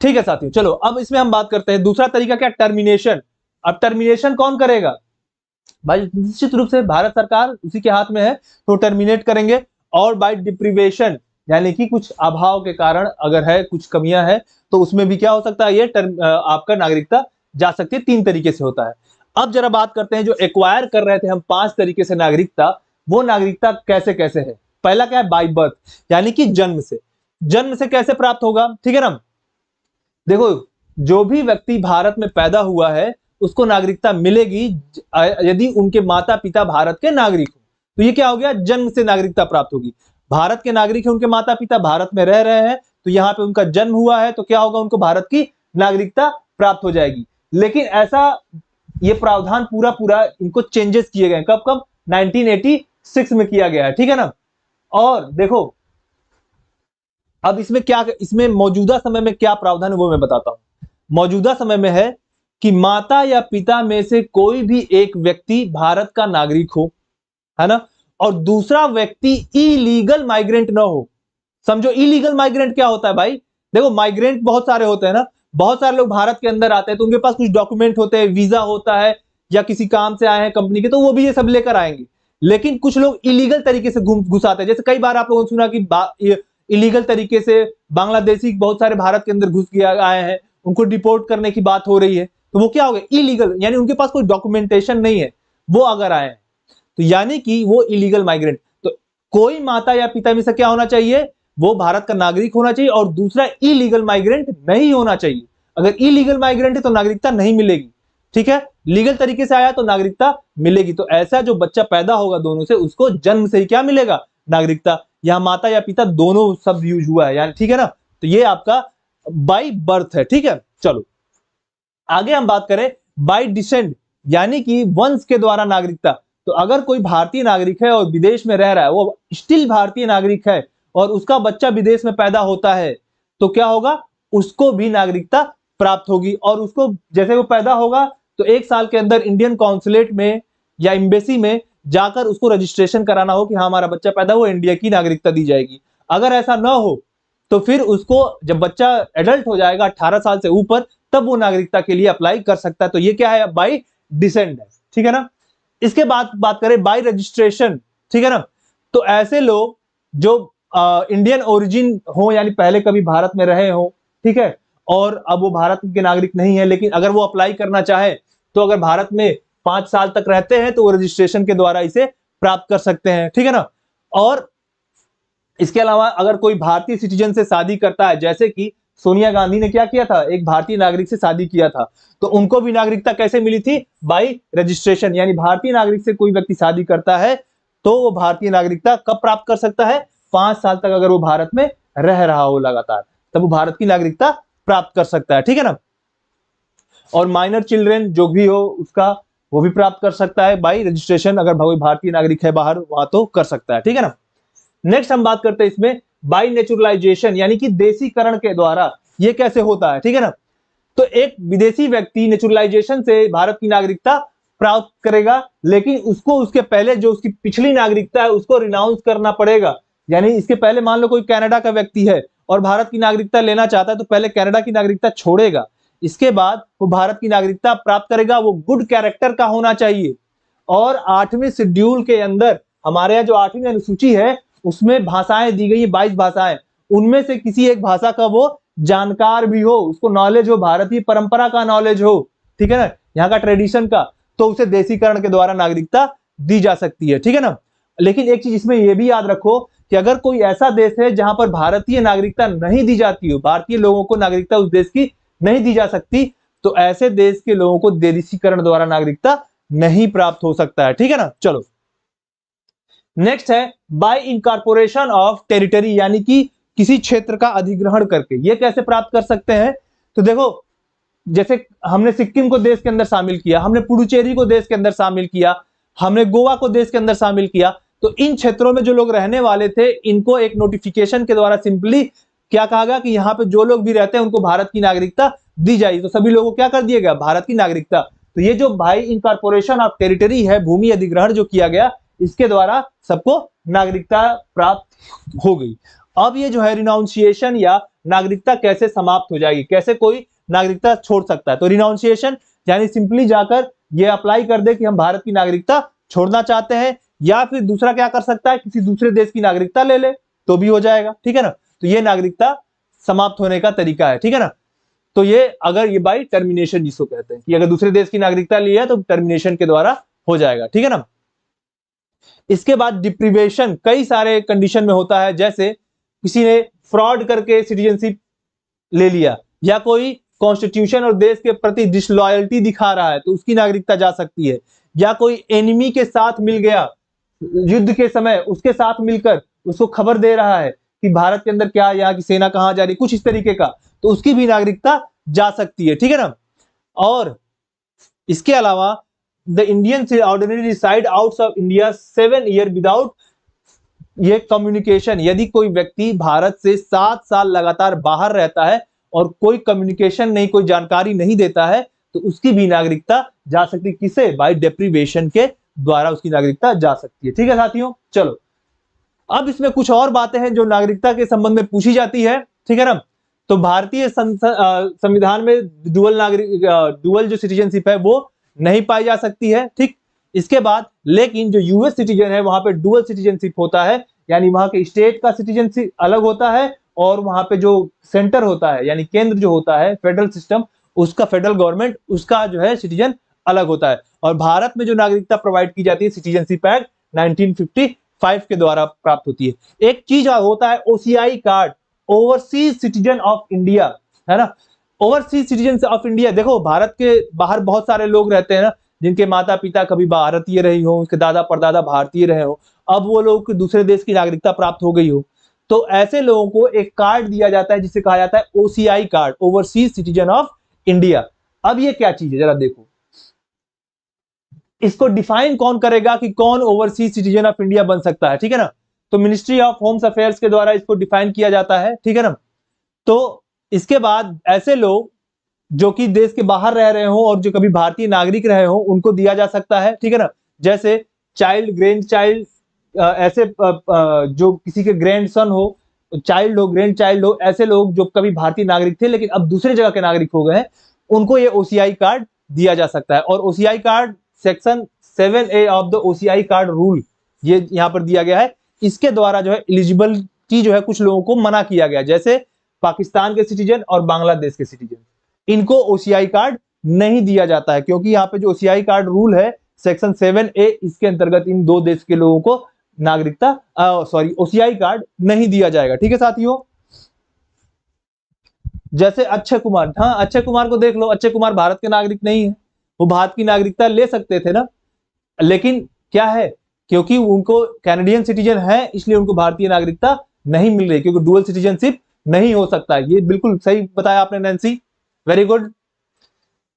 ठीक है साथियों, चलो अब इसमें हम बात करते हैं दूसरा तरीका क्या? टर्मिनेशन। अब टर्मिनेशन कौन करेगा भाई? निश्चित रूप से भारत सरकार, उसी के हाथ में है, तो टर्मिनेट करेंगे। और बाय डिप्रीवेशन, यानी कि कुछ अभाव के कारण अगर है, कुछ कमियां है, तो उसमें भी क्या हो सकता है? ये आपका नागरिकता जा सकती है। 3 तरीके से होता है। अब जरा बात करते हैं जो एक्वायर कर रहे थे हम 5 तरीके से नागरिकता, वो नागरिकता कैसे कैसे है। पहला क्या है? बाय बर्थ, यानी कि जन्म से। जन्म से कैसे प्राप्त होगा? ठीक है ना? देखो, जो भी व्यक्ति भारत में पैदा हुआ है उसको नागरिकता मिलेगी यदि उनके माता पिता भारत के नागरिक हो। तो ये क्या हो गया? जन्म से नागरिकता प्राप्त होगी। भारत के नागरिक है, उनके माता पिता भारत में रह रहे हैं, तो यहाँ पे उनका जन्म हुआ है तो क्या होगा, उनको भारत की नागरिकता प्राप्त हो जाएगी। लेकिन ऐसा ये प्रावधान पूरा पूरा इनको चेंजेस किए गए, कब कब 1986 में किया गया है, ठीक है ना। और देखो अब इसमें क्या, इसमें मौजूदा समय में क्या प्रावधान है वो मैं बताता हूं। मौजूदा समय में है कि माता या पिता में से कोई भी एक व्यक्ति भारत का नागरिक हो, है ना, और दूसरा व्यक्ति इलीगल माइग्रेंट ना हो। समझो इलीगल माइग्रेंट क्या होता है भाई, देखो माइग्रेंट बहुत सारे होते हैं ना, बहुत सारे लोग भारत के अंदर आते हैं तो उनके पास कुछ डॉक्यूमेंट होते हैं, वीजा होता है या किसी काम से आए हैं कंपनी के, तो वो भी ये सब लेकर आएंगे। लेकिन कुछ लोग इलीगल तरीके से घुस आते हैं, जैसे कई बार आप लोगों ने सुना कि इलीगल तरीके से बांग्लादेशी बहुत सारे भारत के अंदर घुस गया आए हैं, उनको डिपोर्ट करने की बात हो रही है, तो वो क्या हो गया, इलीगल, यानी उनके पास कोई डॉक्यूमेंटेशन नहीं है, वो अगर आए हैं तो यानी कि वो इलीगल माइग्रेंट। तो कोई माता या पिता में से क्या होना चाहिए, वो भारत का नागरिक होना चाहिए, और दूसरा इलीगल माइग्रेंट नहीं होना चाहिए। अगर इलीगल माइग्रेंट है तो नागरिकता नहीं मिलेगी, ठीक है, लीगल तरीके से आया तो नागरिकता मिलेगी। तो ऐसा जो बच्चा पैदा होगा दोनों से, उसको जन्म से ही क्या मिलेगा, नागरिकता। यहां माता या पिता दोनों शब्द यूज हुआ है, यानी ठीक है ना, तो ये आपका बाय बर्थ है, ठीक है। चलो आगे हम बात करें बाय डिसेंड, यानी कि वंश के द्वारा नागरिकता। तो अगर कोई भारतीय नागरिक है और विदेश में रह रहा है, वो स्टिल भारतीय नागरिक है और उसका बच्चा विदेश में पैदा होता है, तो क्या होगा, उसको भी नागरिकता प्राप्त होगी। और उसको जैसे वो पैदा होगा तो 1 साल के अंदर इंडियन कॉन्सुलेट में या एम्बेसी में जाकर उसको रजिस्ट्रेशन कराना हो कि हाँ हमारा बच्चा पैदा हुआ, इंडिया की नागरिकता दी जाएगी। अगर ऐसा ना हो तो फिर उसको जब बच्चा एडल्ट हो जाएगा 18 साल से ऊपर, तब वो नागरिकता के लिए अप्लाई कर सकता है। तो ये क्या है, बाय डिसेंड है, ठीक है ना। इसके बाद बात करें बाय रजिस्ट्रेशन, ठीक है ना। तो ऐसे लोग जो इंडियन ओरिजिन हो, यानी पहले कभी भारत में रहे हो, ठीक है, और अब वो भारत के नागरिक नहीं है, लेकिन अगर वो अप्लाई करना चाहे तो अगर भारत में 5 साल तक रहते हैं तो वो रजिस्ट्रेशन के द्वारा इसे प्राप्त कर सकते हैं, ठीक है ना। और इसके अलावा अगर कोई भारतीय सिटीजन से शादी करता है, जैसे कि सोनिया गांधी ने क्या किया था, एक भारतीय नागरिक से शादी किया था, तो उनको भी नागरिकता कैसे मिली थी, बाय रजिस्ट्रेशन। यानी भारतीय नागरिक से कोई व्यक्ति शादी करता है तो वो भारतीय नागरिकता कब प्राप्त कर सकता है, 5 साल तक अगर वो भारत में रह रहा हो लगातार, तब वो भारत की नागरिकता प्राप्त कर सकता है, ठीक है ना। और माइनर चिल्ड्रेन जो भी हो उसका, वो भी प्राप्त कर सकता है बाय रजिस्ट्रेशन, अगर कोई भारतीय नागरिक है बाहर वहां तो कर सकता है, ठीक है ना। नेक्स्ट हम बात करते हैं इसमें बाय नेचुरलाइजेशन, यानी कि देशीकरण के द्वारा ये कैसे होता है, ठीक है ना। तो एक विदेशी व्यक्ति नेचुरलाइजेशन से भारत की नागरिकता प्राप्त करेगा, लेकिन उसको उसके पहले जो उसकी पिछली नागरिकता है उसको रिनाउंस करना पड़ेगा। यानी इसके पहले मान लो कोई कनाडा का व्यक्ति है और भारत की नागरिकता लेना चाहता है, तो पहले कनाडा की नागरिकता छोड़ेगा, इसके बाद वो भारत की नागरिकता प्राप्त करेगा। वो गुड कैरेक्टर का होना चाहिए। और 8वें शेड्यूल के अंदर हमारे यहाँ जो 8वीं अनुसूची है उसमें भाषाएं दी गई है, 22 भाषाएं, उनमें से किसी एक भाषा का वो जानकार भी हो, उसको नॉलेज हो, भारतीय परंपरा का नॉलेज हो, ठीक है ना, यहाँ का ट्रेडिशन का, तो उसे देशीकरण के द्वारा नागरिकता दी जा सकती है, ठीक है ना। लेकिन एक चीज इसमें यह भी याद रखो कि अगर कोई ऐसा देश है जहां पर भारतीय नागरिकता नहीं दी जाती हो, भारतीय लोगों को नागरिकता उस देश की नहीं दी जा सकती, तो ऐसे देश के लोगों को देशीकरण द्वारा नागरिकता नहीं प्राप्त हो सकता है, ठीक है ना। चलो नेक्स्ट है बाय इनकॉर्पोरेशन ऑफ टेरिटरी, यानी कि किसी क्षेत्र का अधिग्रहण करके। ये कैसे प्राप्त कर सकते हैं, तो देखो जैसे हमने सिक्किम को देश के अंदर शामिल किया, हमने पुडुचेरी को देश के अंदर शामिल किया, हमने गोवा को देश के अंदर शामिल किया, तो इन क्षेत्रों में जो लोग रहने वाले थे इनको एक नोटिफिकेशन के द्वारा सिंपली क्या कहा गया कि यहाँ पे जो लोग भी रहते हैं उनको भारत की नागरिकता दी जाएगी। तो सभी लोगों को क्या कर दिया गया, भारत की नागरिकता। तो ये जो बाय इनकॉर्पोरेशन ऑफ टेरिटरी है, भूमि अधिग्रहण जो किया गया, इसके द्वारा सबको नागरिकता प्राप्त हो गई। अब ये जो है रिनाउंसिएशन या नागरिकता कैसे समाप्त हो जाएगी, कैसे कोई नागरिकता छोड़ सकता है। तो रिनाउंसिएशन यानी सिंपली जाकर ये अप्लाई कर दे कि हम भारत की नागरिकता छोड़ना चाहते हैं, या फिर दूसरा क्या कर सकता है, किसी दूसरे देश की नागरिकता ले ले तो भी हो जाएगा, ठीक है ना। तो ये नागरिकता समाप्त होने का तरीका है, ठीक है ना। तो ये अगर ये बाय टर्मिनेशन जिसको कहते हैं कि अगर दूसरे देश की नागरिकता ली है तो टर्मिनेशन के द्वारा हो जाएगा, ठीक है ना। इसके बाद डिप्रीवेशन कई सारे कंडीशन में होता है, जैसे किसी ने फ्रॉड करके सिटीजनशिप ले लिया, या कोई कॉन्स्टिट्यूशन और देश के प्रति डिसलॉयल्टी दिखा रहा है तो उसकी नागरिकता जा सकती है, या कोई एनिमी के साथ मिल गया युद्ध के समय, उसके साथ मिलकर उसको खबर दे रहा है कि भारत के अंदर क्या, यहाँ की सेना कहाँ जा रही, कुछ इस तरीके का, तो उसकी भी नागरिकता जा सकती है, ठीक है ना। और इसके अलावा the Indian ordinary reside out of India 7 year without ये कम्युनिकेशन, यदि कोई व्यक्ति भारत से 7 साल लगातार बाहर रहता है और कोई कम्युनिकेशन नहीं, कोई जानकारी नहीं देता है, तो उसकी भी नागरिकता जा सकती है। किसे? बाय डेप्रीवेशन के द्वारा उसकी नागरिकता जा सकती है, ठीक है साथियों। चलो अब इसमें कुछ और बातें हैं जो नागरिकता के संबंध में पूछी जाती है, ठीक है ना। तो भारतीय संविधान में डुअल जो सिटीजनशिप है वो नहीं पाई जा सकती है, ठीक। इसके बाद लेकिन जो यूएस सिटीजन है वहां पे डुअल सिटीजनशिप होता है, यानी वहां के स्टेट का सिटीजनशिप अलग होता है और वहां पे जो सेंटर होता है यानी केंद्र जो होता है फेडरल सिस्टम, उसका फेडरल गवर्नमेंट उसका जो है सिटीजन अलग होता है। और भारत में जो नागरिकता प्रोवाइड की जाती है सिटीजनशिप एक्ट 1955 के द्वारा प्राप्त होती है। एक चीज होता है OCI card, overseas citizen of India, है ना। ओवरसीज सिटीजन ऑफ इंडिया, देखो भारत के बाहर बहुत सारे लोग रहते हैं ना, जिनके माता पिता कभी भारतीय रही हो, उसके दादा परदादा भारतीय रहे हो, अब वो लोग दूसरे देश की नागरिकता प्राप्त हो गई हो, तो ऐसे लोगों को एक कार्ड दिया जाता है जिसे कहा जाता है OCI card, overseas citizen of India. अब ये क्या चीज है जरा देखो, इसको डिफाइन कौन करेगा कि कौन ओवरसीज सिटीजन ऑफ इंडिया बन सकता है, ठीक है ना। तो मिनिस्ट्री ऑफ होम्स अफेयर्स के द्वारा इसको डिफाइन किया जाता है, ठीक है ना। तो इसके बाद ऐसे लोग जो कि देश के बाहर रह रहे हो और जो कभी भारतीय नागरिक रहे हो उनको दिया जा सकता है, ठीक है ना। जैसे चाइल्ड, ग्रैंड चाइल्ड, ऐसे जो किसी के ग्रैंड सन हो, चाइल्ड हो, ग्रैंड चाइल्ड हो, ऐसे लोग जो कभी भारतीय नागरिक थे लेकिन अब दूसरे जगह के नागरिक हो गए हैं, उनको ये ओसीआई कार्ड दिया जा सकता है। और OCI card section 7A of the OCI card rule ये यहां पर दिया गया है। इसके द्वारा जो है एलिजिबिलिटी जो है कुछ लोगों को मना किया गया, जैसे पाकिस्तान के सिटीजन और बांग्लादेश के सिटीजन, इनको ओसीआई कार्ड नहीं दिया जाता है, क्योंकि यहाँ पे जो ओसीआई कार्ड रूल है सेक्शन 7A, इसके अंतर्गत इन दो देश के लोगों को नागरिकता ओसीआई कार्ड नहीं दिया जाएगा, ठीक है साथियों। जैसे अक्षय कुमार, हाँ अक्षय कुमार को देख लो, अक्षय कुमार भारत के नागरिक नहीं है, वो भारत की नागरिकता ले सकते थे ना, लेकिन क्या है, क्योंकि उनको कैनेडियन सिटीजन है इसलिए उनको भारतीय नागरिकता नहीं मिल रही, क्योंकि डुअल सिटीजनशिप नहीं हो सकता। ये बिल्कुल सही बताया आपने नैन्सी, वेरी गुड।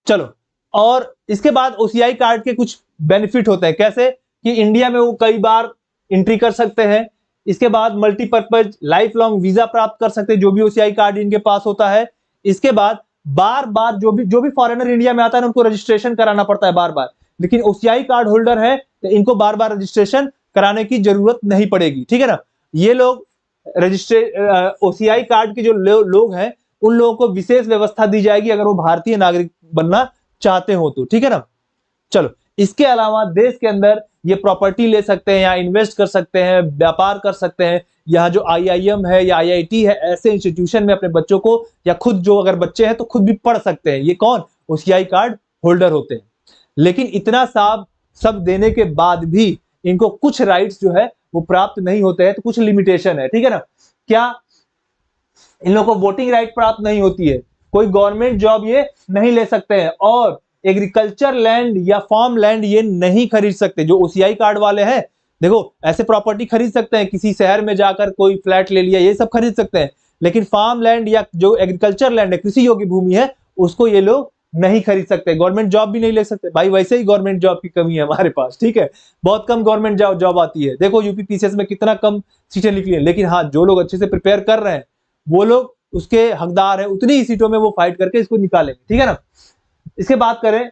चलो, और इसके बाद ओसीआई कार्ड के कुछ बेनिफिट होते हैं, कैसे कि इंडिया में वो कई बार एंट्री कर सकते हैं। इसके बाद मल्टीपर्पज लाइफ लॉन्ग वीजा प्राप्त कर सकते हैं जो भी ओसीआई कार्ड इनके पास होता है। इसके बाद बार बार जो भी फॉरेनर इंडिया में आता है उनको रजिस्ट्रेशन कराना पड़ता है बार बार, लेकिन ओसीआई कार्ड होल्डर है तो इनको बार बार रजिस्ट्रेशन कराने की जरूरत नहीं पड़ेगी, ठीक है ना। ये लोग ओसीआई कार्ड के जो लोग हैं उन लोगों को विशेष व्यवस्था दी जाएगी अगर वो भारतीय नागरिक बनना चाहते हो तो, ठीक है ना। चलो, इसके अलावा देश के अंदर ये प्रॉपर्टी ले सकते हैं, यहाँ इन्वेस्ट कर सकते हैं, व्यापार कर सकते हैं, यहाँ जो आईआईएम है या आईआईटी है ऐसे इंस्टीट्यूशन में अपने बच्चों को या खुद जो अगर बच्चे हैं तो खुद भी पढ़ सकते हैं। ये कौन? ओसीआई कार्ड होल्डर होते हैं। लेकिन इतना सब देने के बाद भी इनको कुछ राइट्स जो है वो प्राप्त नहीं होते हैं, तो कुछ लिमिटेशन है, ठीक है ना। क्या? इन लोगों को वोटिंग राइट प्राप्त नहीं होती है, कोई गवर्नमेंट जॉब ये नहीं ले सकते हैं, और एग्रीकल्चर लैंड या फार्म लैंड ये नहीं खरीद सकते। जो ओसीआई कार्ड वाले हैं देखो ऐसे प्रॉपर्टी खरीद सकते हैं, किसी शहर में जाकर कोई फ्लैट ले लिया, ये सब खरीद सकते हैं, लेकिन फार्म लैंड या जो एग्रीकल्चर लैंड है, कृषि योग्य भूमि है, उसको ये लोग नहीं खरीद सकते। गवर्नमेंट जॉब भी नहीं ले सकते भाई, वैसे ही गवर्नमेंट जॉब की कमी है हमारे पास, ठीक है, बहुत कम गवर्नमेंट जॉब आती है। देखो यूपीपीसीएस में कितना कम सीटें निकली है, लेकिन हाँ जो लोग अच्छे से प्रिपेयर कर रहे हैं वो लोग उसके हकदार है, उतनी ही सीटों में वो फाइट करके इसको निकालेंगे, ठीक है ना। इसके बात करें,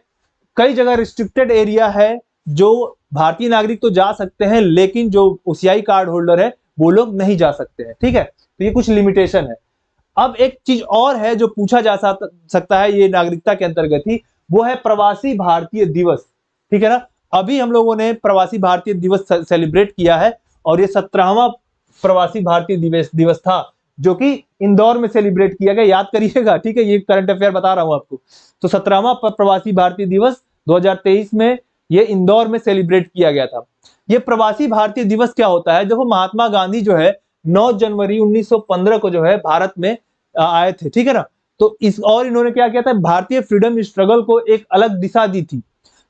कई जगह रिस्ट्रिक्टेड एरिया है जो भारतीय नागरिक तो जा सकते हैं लेकिन जो ओसीआई कार्ड होल्डर है वो लोग नहीं जा सकते हैं, ठीक है। तो ये कुछ लिमिटेशन है। अब एक चीज और है जो पूछा जा सकता है ये नागरिकता के अंतर्गत ही, वो है प्रवासी भारतीय दिवस, ठीक है ना। अभी हम लोगों ने प्रवासी भारतीय दिवस सेलिब्रेट किया है और ये 17वां प्रवासी भारतीय दिवस था जो कि इंदौर में सेलिब्रेट किया गया, याद करिएगा, ठीक है, ये करंट अफेयर बता रहा हूं आपको। तो 17वां प्रवासी भारतीय दिवस 2023 में ये इंदौर में सेलिब्रेट किया गया था। ये प्रवासी भारतीय दिवस क्या होता है? देखो महात्मा गांधी जो है 9 जनवरी 1915 को जो है भारत में आए थे, ठीक है ना। तो इन्होंने क्या किया था, भारतीय फ्रीडम स्ट्रगल को एक अलग दिशा दी थी,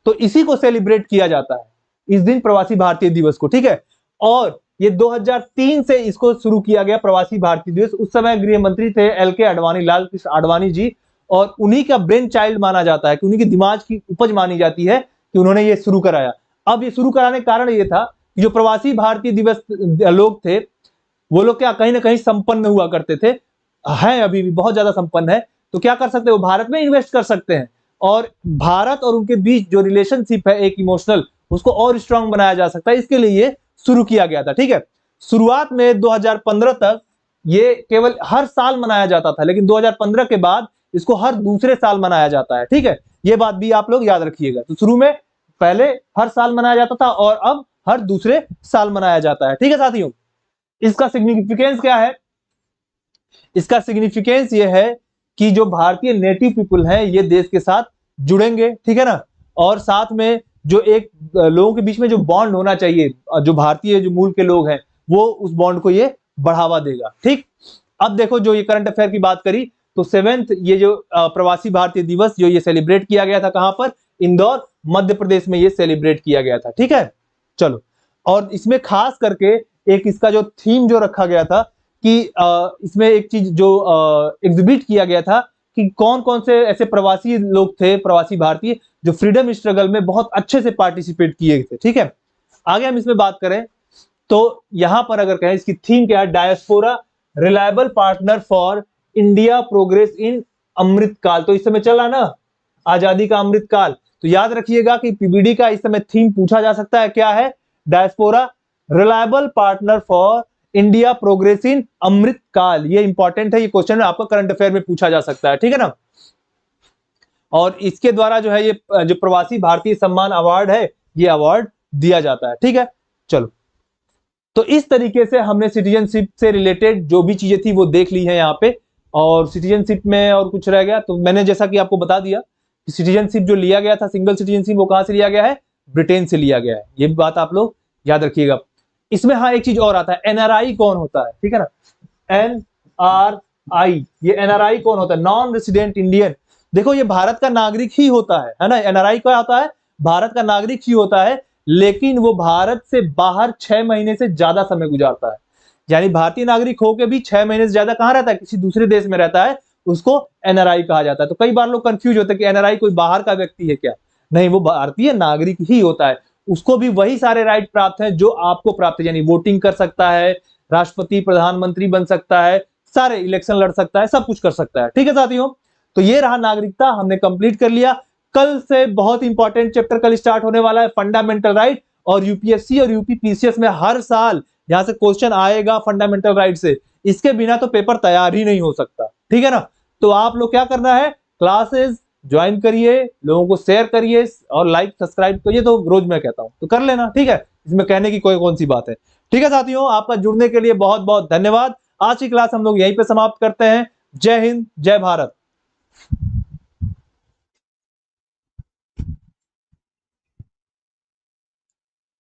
तो इसी को सेलिब्रेट किया जाता है इस दिन प्रवासी भारतीय दिवस को, ठीक है। और ये 2003 से इसको शुरू किया गया प्रवासी भारतीय दिवस। उस समय गृह मंत्री थे LK आडवाणी, लाल कृष्ण आडवाणी जी, और उन्हीं का ब्रेन चाइल्ड माना जाता है कि उन्हीं के दिमाग की उपज मानी जाती है कि उन्होंने ये शुरू कराया। अब ये शुरू कराने का कारण ये था कि जो प्रवासी भारतीय दिवस लोग थे वो लोग क्या कहीं ना कहीं संपन्न हुआ करते थे, हैं अभी भी बहुत ज्यादा संपन्न है, तो क्या कर सकते हैं वो भारत में इन्वेस्ट कर सकते हैं, और भारत और उनके बीच जो रिलेशनशिप है एक इमोशनल, उसको और स्ट्रांग बनाया जा सकता है, इसके लिए ये शुरू किया गया था। ठीक है, शुरुआत में 2015 तक ये केवल हर साल मनाया जाता था, लेकिन 2015 के बाद इसको हर दूसरे साल मनाया जाता है। ठीक है, ये बात भी आप लोग याद रखिएगा। तो शुरू में पहले हर साल मनाया जाता था और अब हर दूसरे साल मनाया जाता है। ठीक है साथियों, इसका सिग्निफिकेंस क्या है? इसका सिग्निफिकेंस ये है कि जो भारतीय नेटिव पीपल हैं ये देश के साथ जुड़ेंगे, ठीक है ना, और साथ में जो एक लोगों के बीच में जो बॉन्ड होना चाहिए, जो भारतीय जो मूल के लोग हैं वो उस बॉन्ड को ये बढ़ावा देगा। ठीक, अब देखो जो ये करंट अफेयर की बात करी तो 7th ये जो प्रवासी भारतीय दिवस जो ये सेलिब्रेट किया गया था, कहां पर? इंदौर मध्य प्रदेश में ये सेलिब्रेट किया गया था। ठीक है, चलो, और इसमें खास करके एक इसका जो थीम जो रखा गया था कि इसमें एक चीज जो एग्जिबिट किया गया था कि कौन कौन से ऐसे प्रवासी लोग थे, प्रवासी भारतीय, जो फ्रीडम स्ट्रगल में बहुत अच्छे से पार्टिसिपेट किए थे। ठीक है, आगे हम इसमें बात करें तो यहां पर अगर कहें इसकी थीम क्या है? Diaspora reliable partner for India progress in Amrit Kaal. तो इस समय चला ना आजादी का अमृत काल, तो याद रखिएगा कि पीबीडी का इस समय थीम पूछा जा सकता है, क्या है? Diaspora reliable partner for India progress in Amrit Kaal. ये इंपॉर्टेंट है, ये क्वेश्चन आपका करंट अफेयर में पूछा जा सकता है। ठीक है ना, और इसके द्वारा जो है ये जो प्रवासी भारतीय सम्मान अवार्ड है ये अवार्ड दिया जाता है। ठीक है, चलो, तो इस तरीके से हमने सिटीजनशिप से रिलेटेड जो भी चीजें थी वो देख ली है यहाँ पे। और सिटीजनशिप में और कुछ रह गया तो मैंने जैसा कि आपको बता दिया कि सिटीजनशिप जो लिया गया था, सिंगल सिटीजनशिप, वो कहां से लिया गया है? ब्रिटेन से लिया गया है। ये बात आप लोग याद रखिएगा। इसमें हाँ एक चीज और आता है, एनआरआई कौन होता है? ठीक है ना, एनआरआई, ये एनआरआई कौन होता है? Non resident Indian. देखो ये भारत का नागरिक ही होता है ना, एनआरआई क्या होता है? भारत का नागरिक ही होता है, लेकिन वो भारत से बाहर 6 महीने से ज्यादा समय गुजारता है। यानी भारतीय नागरिक होकर भी 6 महीने से ज्यादा कहां रहता है? किसी दूसरे देश में रहता है, उसको एनआरआई कहा जाता है। तो कई बार लोग कंफ्यूज होते हैं कि एनआरआई कोई बाहर का व्यक्ति है क्या? नहीं, वो भारतीय नागरिक ही होता है। उसको भी वही सारे राइट प्राप्त हैं जो आपको प्राप्त है, यानी वोटिंग कर सकता है, राष्ट्रपति प्रधानमंत्री बन सकता है, सारे इलेक्शन लड़ सकता है, सब कुछ कर सकता है। ठीक है साथियों, तो ये रहा नागरिकता, हमने कंप्लीट कर लिया। कल से बहुत इंपॉर्टेंट चैप्टर कल स्टार्ट होने वाला है, फंडामेंटल राइट, और यूपीएससी और यूपीपीसीएस में हर साल यहां से क्वेश्चन आएगा फंडामेंटल राइट से। इसके बिना तो पेपर तैयार ही नहीं हो सकता। ठीक है ना, तो आप लोग क्या करना है? क्लासेस ज्वाइन करिए, लोगों को शेयर करिए और लाइक सब्सक्राइब करिए, तो रोज मैं कहता हूं तो कर लेना। ठीक है, इसमें कहने की कोई कौन सी बात है। ठीक है साथियों, आपका जुड़ने के लिए बहुत बहुत धन्यवाद। आज की क्लास हम लोग यहीं पे समाप्त करते हैं। जय हिंद, जय भारत।